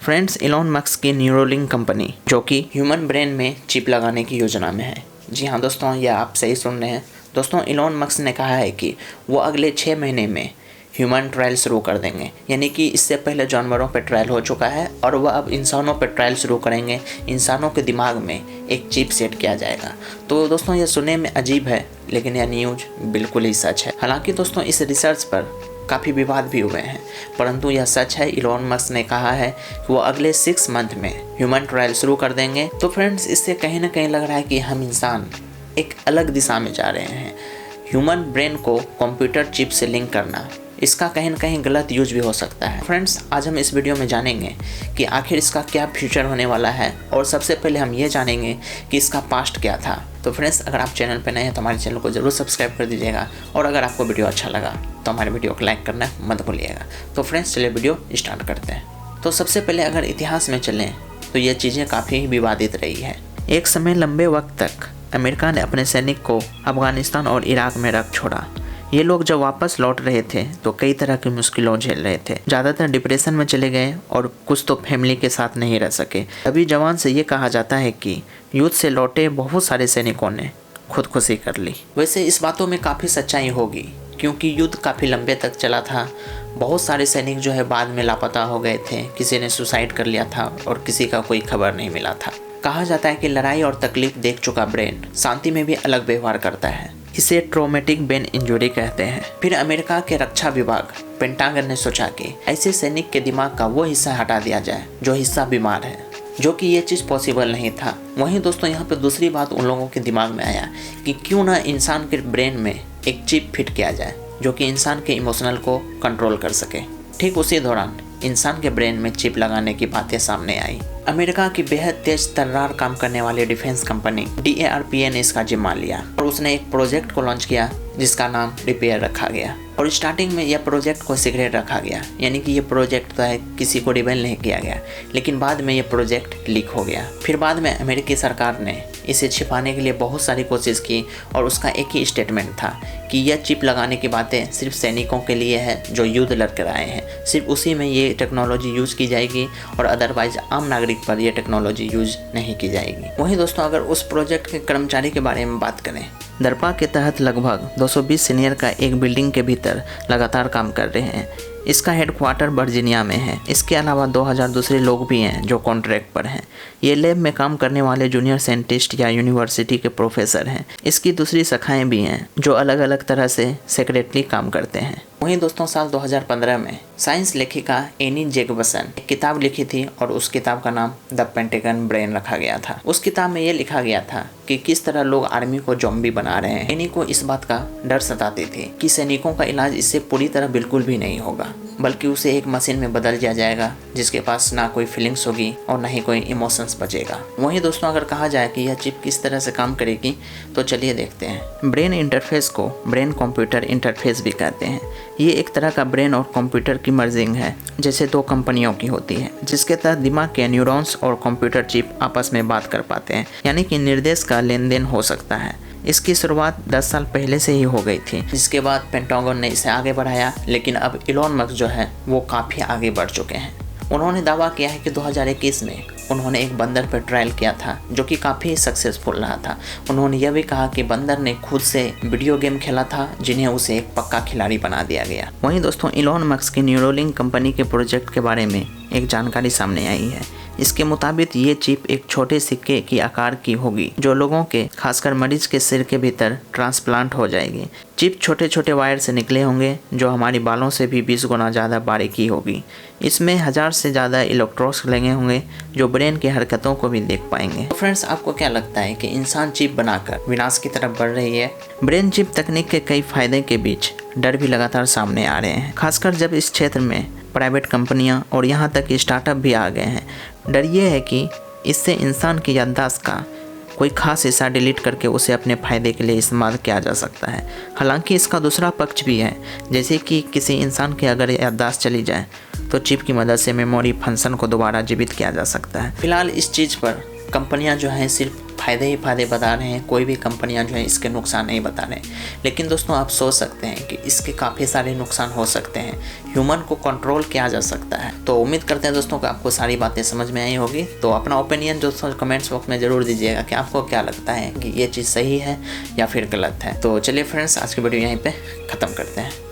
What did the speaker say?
Friends, Elon Musk की Neuralink company जो कि ह्यूमन ब्रेन में चिप लगाने की योजना में है। जी हाँ दोस्तों, यह आप सही सुन रहे हैं। दोस्तों, इलॉन मस्क ने कहा है कि वो अगले 6 महीने में ह्यूमन ट्रायल शुरू कर देंगे। यानी कि इससे पहले जानवरों पर ट्रायल हो चुका है और वह अब इंसानों पर ट्रायल शुरू करेंगे। इंसानों के दिमाग में एक चिप सेट किया जाएगा। तो दोस्तों, यह सुनने में अजीब है, लेकिन यह न्यूज़ बिल्कुल ही सच है। हालांकि दोस्तों, इस रिसर्च पर काफ़ी विवाद भी हुए हैं, परंतु यह सच है। इलॉन मस्क ने कहा है कि वो अगले 6 मंथ में ह्यूमन ट्रायल शुरू कर देंगे। तो फ्रेंड्स, इससे कहीं ना कहीं लग रहा है कि हम इंसान एक अलग दिशा में जा रहे हैं। ह्यूमन ब्रेन को कंप्यूटर चिप से लिंक करना, इसका कहीं ना कहीं गलत यूज भी हो सकता है। फ्रेंड्स, आज हम इस वीडियो में जानेंगे कि आखिर इसका क्या फ्यूचर होने वाला है, और सबसे पहले हम ये जानेंगे कि इसका पास्ट क्या था। तो फ्रेंड्स, अगर आप चैनल पर नए हैं तो हमारे चैनल को ज़रूर सब्सक्राइब कर दीजिएगा, और अगर आपको वीडियो अच्छा लगा तो हमारे वीडियो को लाइक करना मत भूलिएगा। तो फ्रेंड्स, चलिए वीडियो स्टार्ट करते हैं। तो सबसे पहले अगर इतिहास में चलें तो ये चीज़ें काफ़ी विवादित रही है। एक समय लंबे वक्त तक अमेरिका ने अपने सैनिक को अफगानिस्तान और इराक में रख छोड़ा। ये लोग जब वापस लौट रहे थे तो कई तरह की मुश्किलों झेल रहे थे। ज़्यादातर डिप्रेशन में चले गए और कुछ तो फैमिली के साथ नहीं रह सके। अभी जवान से ये कहा जाता है कि युद्ध से लौटे बहुत सारे सैनिकों ने खुदकुशी कर ली। वैसे इस बातों में काफ़ी सच्चाई होगी, क्योंकि युद्ध काफ़ी लंबे तक चला था। बहुत सारे सैनिक जो है बाद में लापता हो गए थे। किसी ने सुसाइड कर लिया था और किसी का कोई खबर नहीं मिला था। कहा जाता है कि लड़ाई और तकलीफ देख चुका ब्रेन शांति में भी अलग व्यवहार करता है। इसे ट्रॉमेटिक ब्रेन इंजरी कहते हैं। फिर अमेरिका के रक्षा विभाग पेंटागन ने सोचा कि ऐसे सैनिक के दिमाग का वो हिस्सा हटा दिया जाए जो हिस्सा बीमार है, जो कि ये चीज़ पॉसिबल नहीं था। वहीं दोस्तों, यहाँ पे दूसरी बात उन लोगों के दिमाग में आया कि क्यों ना इंसान के ब्रेन में एक चिप फिट किया जाए जो कि इंसान के इमोशनल को कंट्रोल कर सके। ठीक उसी दौरान इंसान के ब्रेन में चिप लगाने की बातें सामने आई। अमेरिका की बेहद तेज तर्रार काम करने वाली डिफेंस कंपनी DARPA ने इसका जिम्मा लिया और उसने एक प्रोजेक्ट को लॉन्च किया जिसका नाम रिपेयर रखा गया। और स्टार्टिंग में यह प्रोजेक्ट को सीक्रेट रखा गया, यानी कि ये प्रोजेक्ट तो है किसी को रिवील नहीं किया गया। लेकिन बाद में ये प्रोजेक्ट लीक हो गया। फिर बाद में अमेरिकी सरकार ने इसे छिपाने के लिए बहुत सारी कोशिश की, और उसका एक ही स्टेटमेंट था कि यह चिप लगाने की बातें सिर्फ सैनिकों के लिए है जो युद्ध लड़कर आए हैं। सिर्फ उसी में ये टेक्नोलॉजी यूज़ की जाएगी और अदरवाइज आम नागरिक पर यह टेक्नोलॉजी यूज नहीं की जाएगी। वहीं दोस्तों, अगर उस प्रोजेक्ट के कर्मचारी के बारे में बात करें, दरपा के तहत लगभग 220 सीनियर का एक बिल्डिंग के भीतर लगातार काम कर रहे हैं। इसका हेडक्वार्टर वर्जीनिया में है। इसके अलावा 2000 दूसरे लोग भी हैं जो कॉन्ट्रैक्ट पर हैं। ये लैब में काम करने वाले जूनियर साइंटिस्ट या यूनिवर्सिटी के प्रोफेसर हैं। इसकी दूसरी शाखाएं भी हैं जो अलग अलग तरह से सेक्रेटरी काम करते हैं। वहीं दोस्तों, साल 2015 में साइंस लेखिका एनी जैकबसन एक किताब लिखी थी और उस किताब का नाम द पेंटागन ब्रेन रखा गया था। उस किताब में ये लिखा गया था कि किस तरह लोग आर्मी को ज़ॉम्बी बना रहे हैं। एनी को इस बात का डर सताती थी कि सैनिकों का इलाज इससे पूरी तरह बिल्कुल भी नहीं होगा, बल्कि उसे एक मशीन में बदल दिया जाएगा जिसके पास ना कोई फीलिंग्स होगी और ना ही कोई इमोशंस बचेगा। वहीं दोस्तों, अगर कहा जाए कि यह चिप किस तरह से काम करेगी तो चलिए देखते हैं। ब्रेन इंटरफेस को ब्रेन कंप्यूटर इंटरफेस भी कहते हैं। ये एक तरह का ब्रेन और कंप्यूटर की मर्जिंग है, जैसे 2 कंपनियों की होती है, जिसके तहत दिमाग के न्यूरॉन्स और कंप्यूटर चिप आपस में बात कर पाते हैं, यानी कि निर्देश का लेन देन हो सकता है। इसकी शुरुआत 10 साल पहले से ही हो गई थी, जिसके बाद पेंटागन ने इसे आगे बढ़ाया। लेकिन अब इलॉन मस्क जो है वो काफ़ी आगे बढ़ चुके हैं। उन्होंने दावा किया है कि 2021 में उन्होंने एक बंदर पर ट्रायल किया था जो कि काफ़ी सक्सेसफुल रहा था। उन्होंने यह भी कहा कि बंदर ने खुद से वीडियो गेम खेला था जिन्हें उसे एक पक्का खिलाड़ी बना दिया गया। वहीं दोस्तों, इलॉन मस्क की न्यूरोलिंक कंपनी के प्रोजेक्ट के बारे में एक जानकारी सामने आई है। इसके मुताबिक ये चिप एक छोटे सिक्के की आकार की होगी जो लोगों के, खासकर मरीज के सिर के भीतर ट्रांसप्लांट हो जाएगी। चिप छोटे छोटे वायर से निकले होंगे जो हमारी बालों से भी 20 गुना ज़्यादा बारीकी होगी। इसमें 1000 से ज़्यादा इलेक्ट्रोड्स लगे होंगे जो ब्रेन की हरकतों को भी देख पाएंगे। तो फ्रेंड्स, आपको क्या लगता है कि इंसान चिप बनाकर विनाश की तरफ बढ़ रही है? ब्रेन चिप तकनीक के कई फायदे के बीच डर भी लगातार सामने आ रहे हैं, खासकर जब इस क्षेत्र में प्राइवेट कंपनियां और यहाँ तक कि स्टार्टअप भी आ गए हैं। डर ये है कि इससे इंसान की याददाश्त का कोई खास हिस्सा डिलीट करके उसे अपने फ़ायदे के लिए इस्तेमाल किया जा सकता है। हालांकि इसका दूसरा पक्ष भी है, जैसे कि किसी इंसान की अगर याददाश्त चली जाए तो चिप की मदद से मेमोरी फंक्शन को दोबारा जीवित किया जा सकता है। फिलहाल इस चीज़ पर कंपनियां जो हैं सिर्फ फ़ायदे ही फ़ायदे बता रहे हैं, कोई भी कंपनियां जो है इसके नुकसान नहीं बता रहे हैं। लेकिन दोस्तों आप सोच सकते हैं कि इसके काफ़ी सारे नुकसान हो सकते हैं, ह्यूमन को कंट्रोल किया जा सकता है। तो उम्मीद करते हैं दोस्तों कि आपको सारी बातें समझ में आई होगी। तो अपना ओपिनियन दोस्तों कमेंट्स बॉक्स में ज़रूर दीजिएगा कि आपको क्या लगता है कि ये चीज़ सही है या फिर गलत है। तो चलिए फ्रेंड्स, आज की वीडियो यहीं पर ख़त्म करते हैं।